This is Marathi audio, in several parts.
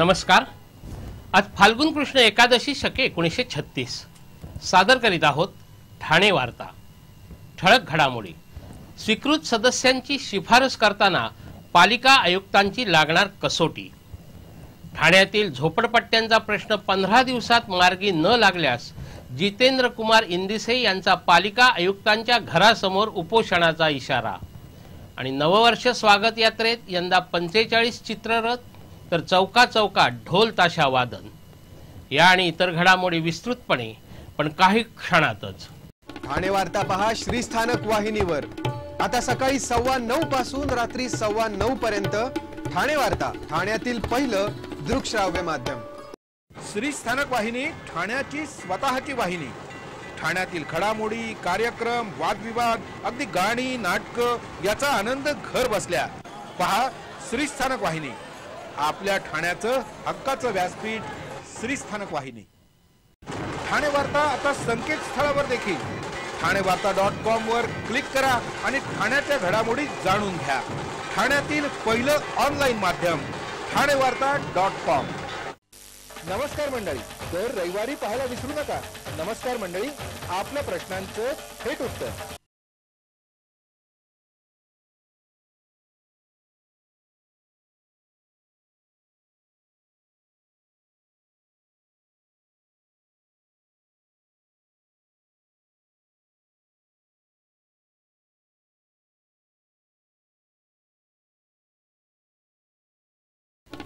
नमस्कार। आज फाल्गुन कृष्ण एकादशी शके 1936 सादर करीत आहोत ठाणे वार्ता। ठळक घडामोडी। स्वीकृत सदस्यांची शिफारस करताना पालिका आयुक्तांची लागणार कसोटी। ठाण्यातील झोपडपट्ट्यांचा प्रश्न 15 दिवसात मार्गी न लागल्यास जितेंद्र कुमार इंदिसे यांचा पालिका आयुक्तांच्या घरासमोर उपोषणाचा इशारा। आणि नववर्ष स्वागत यात्रेत यंदा 45 चित्ररथ तर चौका चौकात ढोल ताशा वादन। या आणि इतर घडामोडी विस्तृतपणे पण काही क्षणातच। ठाणे वार्ता पहा श्रीस्थानक वाहिनीवर। आता सकाळी 9:15 पासून रात्री 9:15 पर्यंत ठाणे वार्ता, ठाण्यातील पहिलं दृकश्राव्य माध्यम। श्रीस्थानक वाहिनी ठाण्याची स्वतःची वाहिनी। ठाण्यातील घडामोडी, कार्यक्रम, वादविवाद, अगदी गाणी, नाटक याचा आनंद घर बसल्या पहा श्रीस्थानक वाहिनी। आपल्या ठाण्याचं हक्काचं व्यासपीठ श्रीस्थानक वाहिनी। ठाणे वार्ता आता संकेतस्थळावर देखील ठाणेवार्ता.com वर क्लिक करा आणि ठाण्याच्या घडामोडी जाणून घ्या। ठाण्यातील पहिलं ऑनलाईन माध्यम ठाणेवार्ता.com। नमस्कार मंडळी, दर रविवारी पाहायला विसरू नका। नमस्कार मंडळी, आपल्या प्रश्नांचं थेट उत्तर।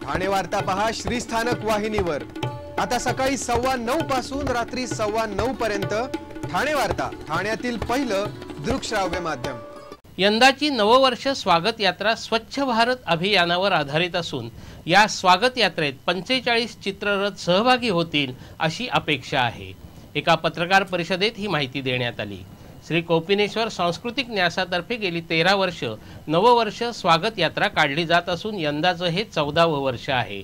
ठाणे वार्ता पहा श्रीस्थानक वाहिनीवर। आता सकाळी 9:15 पासून रात्री 9:15 पर्यंत ठाणे वार्ता, ठाण्यातील पहिलं दृकश्राव्य माध्यम। यंदाची नववर्ष स्वागत यात्रा स्वच्छ भारत अभियानावर आधारित असून या स्वागत यात्रेत 45 चित्ररथ सहभागी होतील अशी अपेक्षा आहे। एका पत्रकार परिषदेत ही माहिती देण्यात आली। श्री कोपिनेश्वर सांस्कृतिक न्यासातर्फे गेली 13 वर्ष नववर्ष स्वागत यात्रा काढली जात असून यंदाचं हे 14वं वर्ष आहे।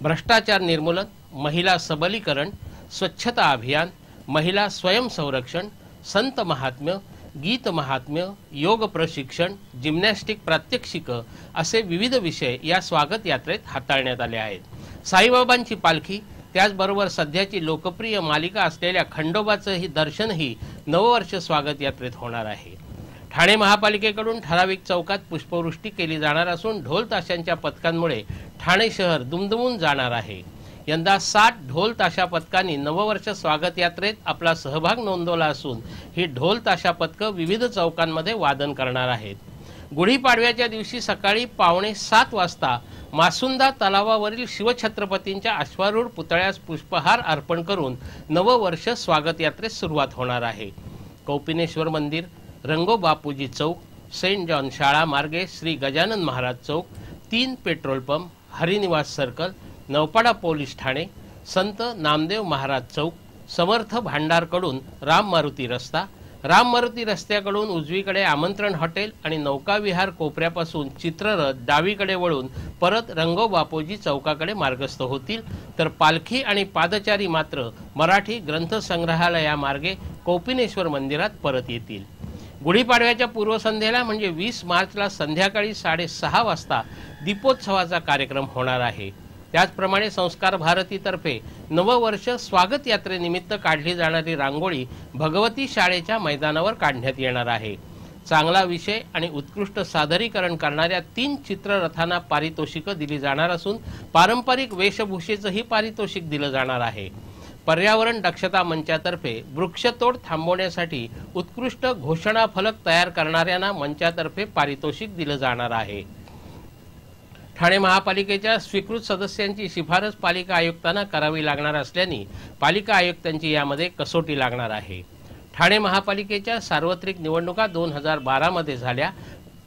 भ्रष्टाचार निर्मूलन, महिला सबलीकरण, स्वच्छता अभियान, महिला स्वयंसंरक्षण, संत महात्म्य, गीत महात्म्य, योग प्रशिक्षण, जिम्नॅस्टिक प्रात्यक्षिक असे विविध विषय या स्वागत यात्रेत हाताळण्यात आले आहेत। साईबाबांची पालखी, त्याचबरोबर सध्याची लोकप्रिय मालिका असलेल्या खंडोबाचंही दर्शनही नववर्ष स्वागत यात्रेत होणार आहे। ठाणे महापालिकेकडून ठराविक चौकात पुष्पवृष्टी केली जाणार असून ढोल ताशांच्या पथकांमुळे ठाणे शहर दुमदुमून जाणार आहे। यंदा 60 ढोल ताशा पथकांनी नववर्ष स्वागत यात्रेत आपला सहभाग नोंदवला असून ही ढोल ताशा पथकं विविध चौकांमध्ये वादन करणार आहेत। गुढीपाडव्याच्या दिवशी सकाळी 6:45 वाजता मासुंदा तलावावरील शिवछत्रपतींच्या अश्वारूढ पुतळ्यास पुष्पहार अर्पण करून नववर्ष स्वागत यात्रेस सुरुवात होणार आहे। कौपिनेश्वर मंदिर, रंगो बापूजी चौक, सेंट जॉन शाळा मार्गे श्री गजानन महाराज चौक, 3 petrol pump, Harinivas circle, Naupada police Thane, संत नामदेव महाराज चौक, समर्थ भांडारकडून राम मारुती रस्ता, राम मारुती रस्त्याकडून उजवीकडे आमंत्रण हॉटेल आणि नौकाविहार कोपऱ्यापासून चित्ररथ डावीकडे वळून परत रंगो बापूजी चौकाकडे मार्गस्थ होतील, तर पालखी आणि पादचारी मात्र मराठी ग्रंथ संग्रहालयामार्गे कौपिनेश्वर मंदिरात परत येतील। गुढीपाडव्याच्या पूर्वसंध्येला म्हणजे 20 मार्चला संध्याकाळी 6:30 वाजता दीपोत्सवाचा कार्यक्रम होणार आहे। त्याचप्रमाणे संस्कार भारतीतर्फे नववर्ष स्वागत यात्रेनिमित्त काढली जाणारी रांगोळी भगवती शाळेच्या मैदानावर काढण्यात येणार आहे। चांगला विषय आणि उत्कृष्ट सादरीकरण करणाऱ्या 3 चित्ररथांना पारितोषिकं दिली जाणार असून पारंपरिक वेशभूषेचंही पारितोषिक दिलं जाणार आहे। पर्यावरण दक्षता मंचातर्फे वृक्षतोड थांबवण्यासाठी उत्कृष्ट घोषणा फलक तयार करणाऱ्यांना मंचातर्फे पारितोषिक दिलं जाणार आहे। ठाणे महापालिकेच्या स्वीकृत सदस्यांची शिफारस पालिका आयुक्तांना करावी लागणार असल्याने पालिका आयुक्तांची यामध्ये कसोटी लागणार आहे। ठाणे महापालिकेच्या सार्वत्रिक निवडणुका 2012 मध्ये झाल्या,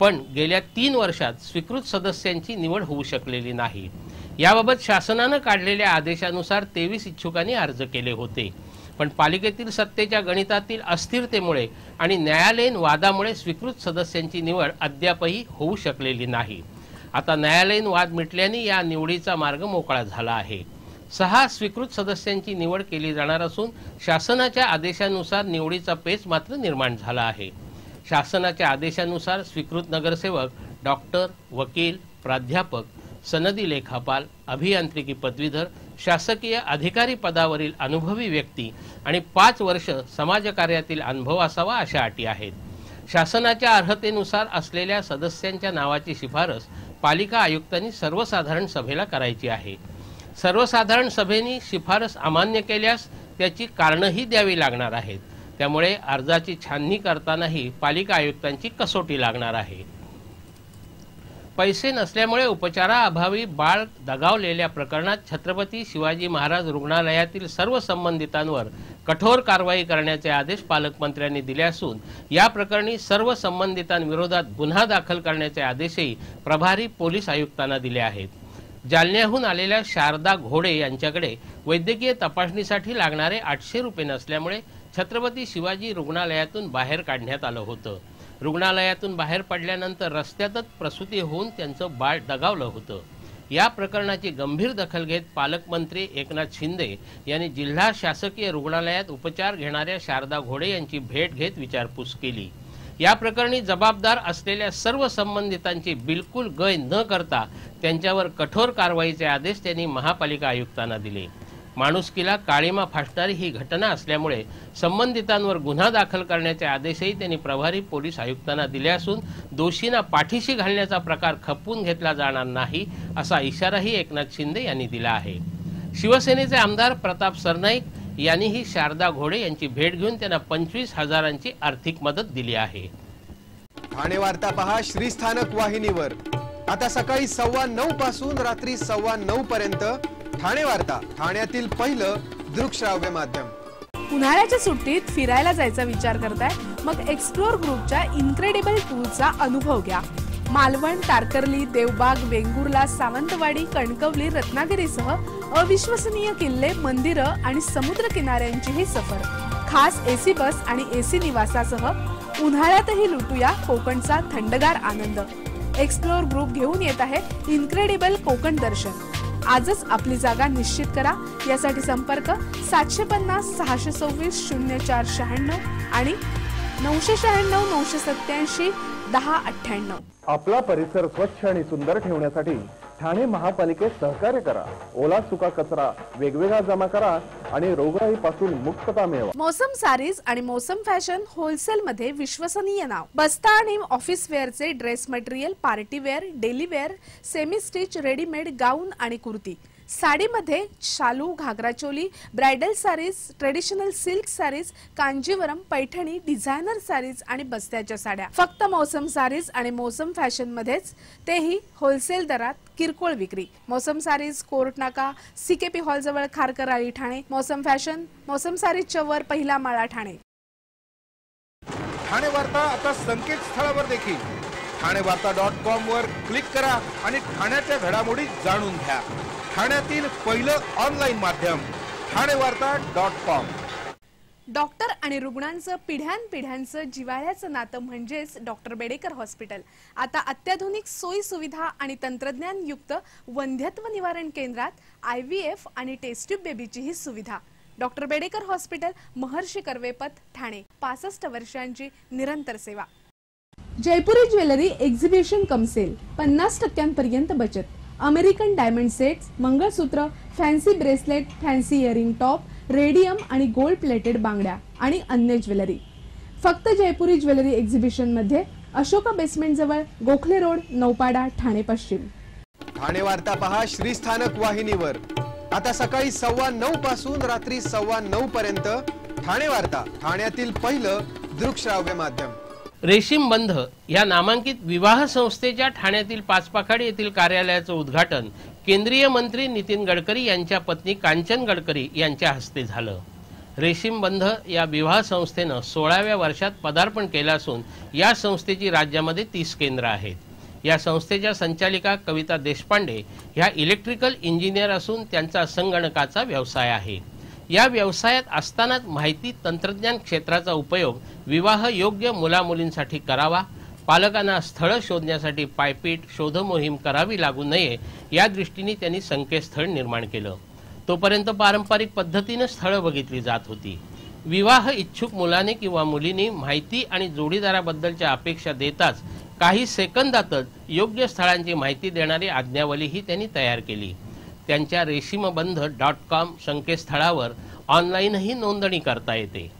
पण गेल्या 3 वर्षात स्वीकृत सदस्यांची निवड होऊ शकलेली नाही। याबाबत शासनानं काढलेल्या आदेशानुसार 23 इच्छुकांनी अर्ज केले होते, पण पालिकेतील सत्तेच्या गणितातील अस्थिरतेमुळे आणि न्यायालयीन वादामुळे स्वीकृत सदस्यांची निवड अद्यापही होऊ शकलेली नाही। आता न्यायालयीन वाद मिटल्याने या निवडीचा मार्ग मोकळा झाला आहे। 6 स्वीकृत सदस्यांची निवड केली जाणार असून शासनाच्या आदेशानुसार निवडीचा पेच मात्र निर्माण झाला आहे। शासनाच्या आदेशानुसार स्वीकृत नगरसेवक, डॉक्टर, वकील, प्राध्यापक, सनदी लेखापाल, अभियांत्रिकी पदवीधर, शासकीय अधिकारी पदावरील अनुभवी व्यक्ती आणि 5 वर्ष समाजकार्यातील अनुभव असावा अशा अटी आहेत. शासनाच्या अर्हतेनुसार असलेल्या सदस्यांच्या नावाची शिफारस पालिका आयुक्तांनी सर्वसाधारण सभेला करायची आहे. सर्वसाधारण सभेने शिफारस अमान्य केल्यास त्याची कारणंही द्यावी लागणार आहेत. त्यामुळे अर्जाची छाननी करतानाही पालिका आयुक्तांची कसोटी लागणार आहे. पैसे नसल्यामुळे उपचाराअभावी बाळ दगावलेल्या प्रकरणात छत्रपती शिवाजी महाराज रुग्णालयातील सर्व संबंधितांवर कठोर कारवाई करण्याचे आदेश पालकमंत्र्यांनी दिले असून या प्रकरणी सर्व संबंधितांविरोधात गुन्हा दाखल करण्याचे आदेशही प्रभारी पोलीस आयुक्तांना दिले आहेत. जालन्याहून आलेल्या शारदा घोडे यांच्याकडे वैद्यकीय तपासणीसाठी लागणारे 800 रुपये नसल्यामुळे छत्रपती शिवाजी रुग्णालयातून बाहेर काढण्यात आलं होतं. रुग्णालयातून बाहेर पडल्यानंतर रस्त्यातच प्रसूती होऊन त्यांचं बाळ दगावलं होतं. या प्रकरणाची गंभीर दखल घेत पालकमंत्री एकनाथ शिंदे यांनी जिल्हा शासकीय रुग्णालयात उपचार घेणाऱ्या शारदा घोडे यांची भेट घेत विचारपूस केली. या प्रकरणी जबाबदार असलेल्या सर्व संबंधितांची बिलकुल गय न करता त्यांच्यावर कठोर कारवाईचे आदेश त्यांनी महापालिका आयुक्तांना दिले. माणुसकीला काळीमा फासणारी ही घटना असल्यामुळे संबंधितांवर गुन्हा दाखल करण्याचे आदेशही त्यांनी प्रभारी पोलीस आयुक्तांना दिले असून दोषींना पाठीशी घालण्याचा प्रकार खपवून घेतला जाणार नाही असा इशाराही एकनाथ शिंदे यांनी दिला आहे. शिवसेनेचे आमदार प्रताप सरनाईक यांनीही शारदा घोडे यांची भेट घेऊन त्यांना 25,000ची आर्थिक मदत दिली आहे. ठाणे वार्ता पहा श्रीस्थानक वाहिनीवर. आता सकाळी 9:15 पासून रात्री 9:15 पर्यंत ठाणे वार्ता, ठाण्यातील पहिलं दृकश्राव्य माध्यम. उन्हाळ्याच्या सुट्टीत फिरायला जायचा विचार करताय? मग एक्सप्लोर ग्रुपच्या इनक्रेडिबल टूरचा अनुभव घ्या. मालवण, तारकर्ली, देवबाग, वेंगुर्ला, सावंतवाडी, कणकवली, रत्नागिरीसह अविश्वसनीय किल्ले, मंदिरं आणि समुद्र किनाऱ्यांची ही सफर. खास एसी बस आणि एसी निवासासह उन्हाळ्यातही लुटूया कोकणचा थंडगार आनंद. एक्सप्लोर ग्रुप घेऊन येत आहे इनक्रेडिबल कोकण दर्शन. आजच आपली जागा निश्चित करा. यासाठी संपर्क 750 626 0496 आणि 996 987 1098. आपला परिसर स्वच्छ आणि सुंदर ठेवण्यासाठी ठाणे महापालिकेत सहकार्य करा. ओला सुका कचरा वेगवेगळा जमा करा आणि रोगराईपासून मुक्तता मिळवा. मौसम सारीज आणि मौसम फॅशन होलसेल मध्ये विश्वसनीय नाव. बस्ता आणि ऑफिस वेअरचे dress material, party wear, daily wear, semi stitch, readymade gown आणि कुर्ती. साडीमध्ये शालू, ghagra choli, bridal sarees, traditional silk sarees, Kanjivaram, Paithani, designer sarees आणि बस्त्याच्या साड्या. फक्त मौसम सारीज आणि मौसम फॅशन मध्येच, तेही होलसेल दरात किरकोळ विक्री. मौसम सारीज, कोर्ट नाका, सीकेपी हॉल जवळ, खारकर आळी, ठाणे. मौसम फॅशन, मौसम सारीजच्या वर, पहिला माळा, ठाणे. ठाणे वार्ता आता संकेतस्थळावर देखील ठाणेवार्ता.com वर क्लिक करा आणि ठाण्याच्या घडामोडी जाणून घ्या. ठाण्यातील पहिलं ऑनलाईन माध्यम ठाणेवार्ता.com. डॉक्टर आणि रुग्णांचं पिढ्यानपिढ्यांचं जिव्हाळ्याचं नातं म्हणजेच डॉक्टर बेडेकर हॉस्पिटल. आता अत्याधुनिक सोयी सुविधा आणि तंत्रज्ञान युक्त वंध्यत्व निवारण केंद्रात IVF आणि टेस्ट ट्यूब बेबीची ही सुविधा. Doctor Bedekar hospital, Maharshi Karvepath, Thane. 65 वर्षांची निरंतर सेवा. Jaipuri jewellery exhibition cum sale. 50% बचत. American diamond sets, mangalsutra, fancy bracelet, fancy earring top, radium आणि गोल्ड प्लेटेड बांगड्या आणि अन्य ज्वेलरी. फक्त जयपुरी ज्वेलरी एक्झिबिशन मध्ये, अशोका बेसमेंट जवळ, गोखले रोड, नौपाडा, ठाणे पश्चिम. ठाणे वार्ता पहा श्रीस्थानक वाहिनीवर. आता सकाळी 9:15 पासून रात्री 9:15 पर्यंत ठाणे वार्ता, ठाण्यातील पहिलं दृकश्राव्य माध्यम. रेशीम बंध या नामांकित विवाह संस्थेच्या ठाण्यातील पाचपाखाडी येथील कार्यालयाचं उद्घाटन केंद्रीय मंत्री नितीन गडकरी यांच्या पत्नी कांचन गडकरी यांच्या हस्ते झालं. रेशीम बंध या विवाह संस्थेनं 16व्या वर्षात पदार्पण केलं असून या संस्थेची राज्यामध्ये 30 केंद्र आहेत. या संस्थेच्या संचालिका कविता देशपांडे ह्या इलेक्ट्रिकल इंजिनियर असून त्यांचा संगणकाचा व्यवसाय आहे. या व्यवसायात असतानाच माहिती तंत्रज्ञान क्षेत्राचा उपयोग विवाह योग्य मुलामुलींसाठी करावा, पालकांना स्थळ शोधण्यासाठी पायपीट शोध मोहीम करावी लागू नये या दृष्टीने त्यांनी संकेतस्थळ निर्माण केलं. तोपर्यंत पारंपरिक पद्धतीने स्थळं बघितली जात होती. विवाह इच्छुक मुलाने किंवा मुलीने माहिती आणि जोडीदाराबद्दलच्या अपेक्षा देताच काही सेकंदातच योग्य स्थळांची माहिती देणारी आज्ञावलीही त्यांनी तयार केली। त्यांच्या रेशीमबंध.com संकेतस्थळावर ऑनलाईनही नोंदणी करता येते।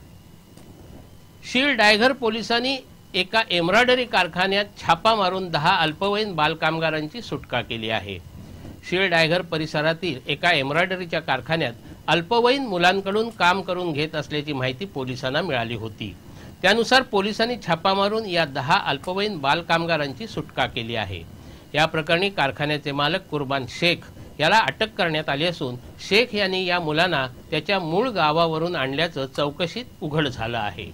शीळ डायघर पोलिसांनी एका एम्ब्रॉयडरी कारखान्यात छापा मारून 10 अल्पवयीन बालकामगारांची सुटका केली आहे। शीळ डायघर परिसरातील एका एम्ब्रॉयडरीच्या कारखान्यात अल्पवयीन मुलांकडून काम करून घेत असल्याची माहिती पोलिसांना मिळाली होती। त्यानुसार पोलिसांनी छापा मारून या 10 अल्पवयीन बालकामगारांची सुटका केली आहे। या प्रकरणी कारखान्याचे मालक कुर्बान शेख याला अटक करण्यात आली असून शेख यांनी या मुलांना त्याच्या मूळ गावावरून आणल्याचं चौकशीत उघड झालं आहे।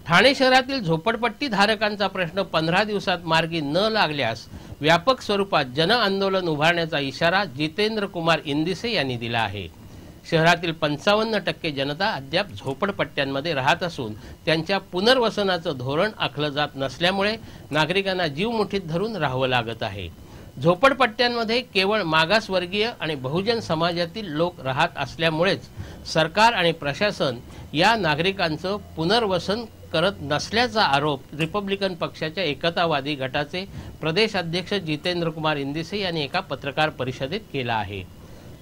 ठाणे शहरातील झोपडपट्टी धारकांचा प्रश्न 15 दिवसात मार्गी न लागल्यास व्यापक स्वरूपात जन आंदोलन उभारण्याचा इशारा जितेंद्र कुमार इंदिसे यांनी दिला आहे। शहरातील 55% जनता अद्याप झोपडपट्ट्यांमध्ये राहत असून त्यांच्या पुनर्वसनाचं धोरण आखलं जात नसल्यामुळे नागरिकांना जीव मुठीत धरून राहावं लागत आहे। झोपडपट्ट्यांमध्ये केवळ मागासवर्गीय आणि बहुजन समाजातील लोक राहत असल्यामुळेच सरकार आणि प्रशासन या नागरिकांचं पुनर्वसन करत नसल्याचा आरोप रिपब्लिकन पक्षाच्या एकतावादी गटाचे प्रदेश अध्यक्ष जितेंद्र कुमार इंदिसे यांनी एका पत्रकार परिषदेत केला आहे।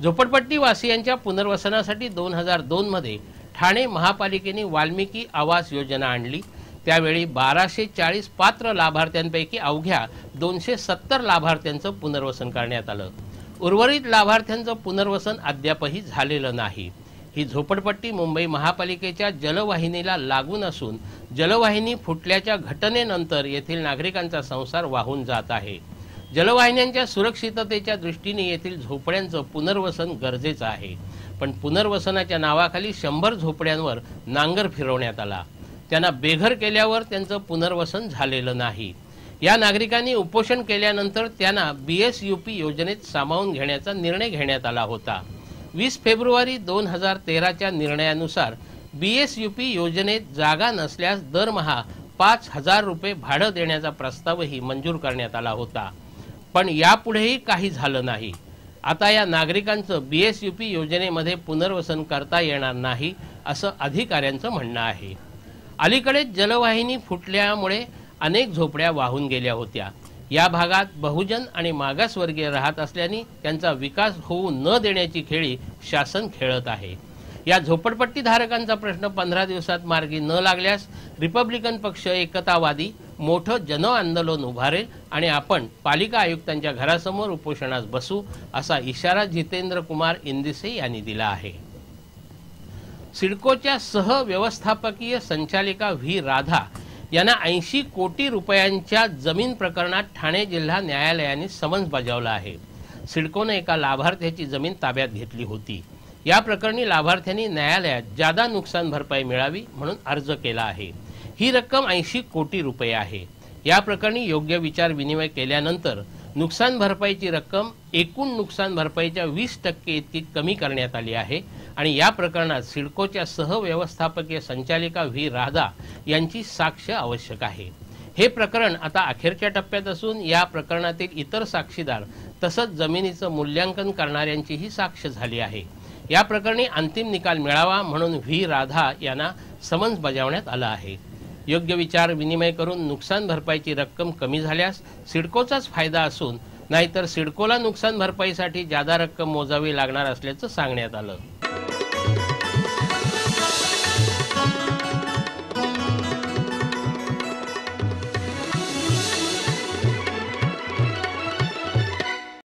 झोपडपट्टी वासियांच्या पुनर्वसनासाठी 2002 मध्ये ठाणे महापालिकेने वाल्मिकी आवास योजना आणली। त्यावेळी 1240 पात्र लाभार्थ्यांपैकी अवघ्या 270 लाभार्थ्यांचं पुनर्वसन करण्यात आलं। उर्वरित लाभार्थ्यांचं पुनर्वसन अद्यापही झालेलं नाही। ही झोपडपट्टी मुंबई महापालिकेच्या जलवाहिनीला लागून असून जलवाहिनी फुटल्याच्या घटनेनंतर येथील नागरिकांचा संसार वाहून जात आहे। जलवाहिन्यांच्या सुरक्षिततेच्या दृष्टीने येथील झोपड्यांचं पुनर्वसन गरजेचं आहे, पण पुनर्वसनाच्या नावाखाली 100 झोपड्यांवर नांगर फिरवण्यात आला। त्यांना बेघर केल्यावर त्यांचं पुनर्वसन झालेलं नाही। या नागरिकांनी उपोषण केल्यानंतर त्यांना BSUP योजनेत सामावून घेण्याचा निर्णय घेण्यात आला होता। 20 फेब्रुवारी 2013च्या निर्णयानुसार BSUP योजनेत जागा नसल्यास दरमहा 5000 रुपये भाडं देण्याचा प्रस्तावही मंजूर करण्यात आला होता, पण यापुढेही काही झालं नाही। आता या नागरिकांचं BSUP योजनेमध्ये पुनर्वसन करता येणार नाही असं अधिकाऱ्यांचं म्हणणं आहे। अलीकडेच जलवाहिनी फुटल्यामुळे अनेक झोपड्या वाहून गेल्या होत्या। या भागात बहुजन आणि मागासवर्गीय राहत असल्याने त्यांचा विकास होऊ न देण्याची खेळी शासन खेळत आहे। या झोपडपट्टी धारकांचा प्रश्न 15 दिवसात मार्गी न लागल्यास रिपब्लिकन पक्ष एकतावादी मोठं जन आंदोलन उभारेल आणि आपण पालिका आयुक्तांच्या घरासमोर उपोषणास बसू असा इशारा जितेंद्र कुमार इंदिसे यांनी दिला आहे। सिडकोच्या सहव्यवस्थापकीय संचालिका व्ही राधा यांना 80 कोटी रुपयांच्या जमीन प्रकरणात ठाणे जिल्हा न्यायालयाने समन्स बजावला आहे। सिडकोने एका लाभार्थ्याची जमीन ताब्यात घेतली होती। या प्रकरणी लाभार्थ्यांनी न्यायालयात जादा नुकसान भरपाई मिळावी म्हणून अर्ज केला आहे। ही रक्कम 80 कोटी रुपये आहे। या प्रकरणी योग्य विचार विनिमय केल्यानंतर नुकसान भरपाईची रक्कम एकूण नुकसान भरपाईच्या 20% इतकी कमी करण्यात आली आहे आणि या प्रकरणात सिडकोच्या सहव्यवस्थापकीय संचालिका व्ही राधा यांची साक्ष आवश्यक आहे। हे प्रकरण आता अखेरच्या टप्प्यात असून या प्रकरणातील इतर साक्षीदार तसंच जमिनीचं मूल्यांकन करणाऱ्यांचीही साक्ष झाली आहे। या प्रकरणी अंतिम निकाल मिळावा म्हणून व्ही राधा यांना समन्स बजावण्यात आलं आहे। योग्य विचार विनिमय करून नुकसान भरपाईची रक्कम कमी झाल्यास सिडकोचाच फायदा असून नाहीतर सिडकोला नुकसान भरपाईसाठी जादा रक्कम मोजावी लागणार असल्याचं सांगण्यात आलं।